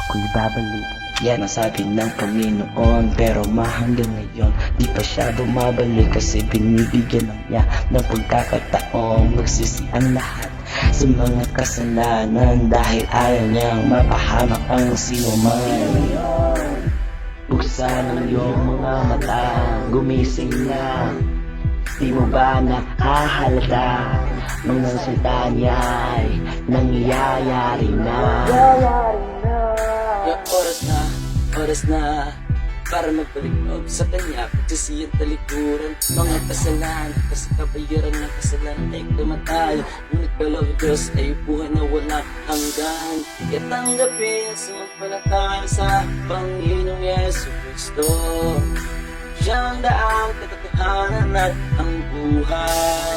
ako'y babalik. Yan ang sabi ng Panginoon, pero hanggang ngayon di pa siya bumabalik, kasi binibigyan ng niya ng pagkakataong magsisi ang lahat sa mga kasalanan, dahil ayaw niyang mapahamak ang sinuman. Buksan ang iyong mga mata, gumising na. Di mo ba nakahalata nung ang salita niya ay nangyayari na? Oras na para magbalik loob sa kanya, pagsisiyang talikuran mga kasalanan, kasi kabayaran ng kasalanan ay kamatayan. Ngunit balaw ng Diyos ay buhay na walang hanggan. Kaya tanggapin ang sumampalataya sa Panginoong Yesu Kristo. Siya ang daang katotohanan at ang buhay.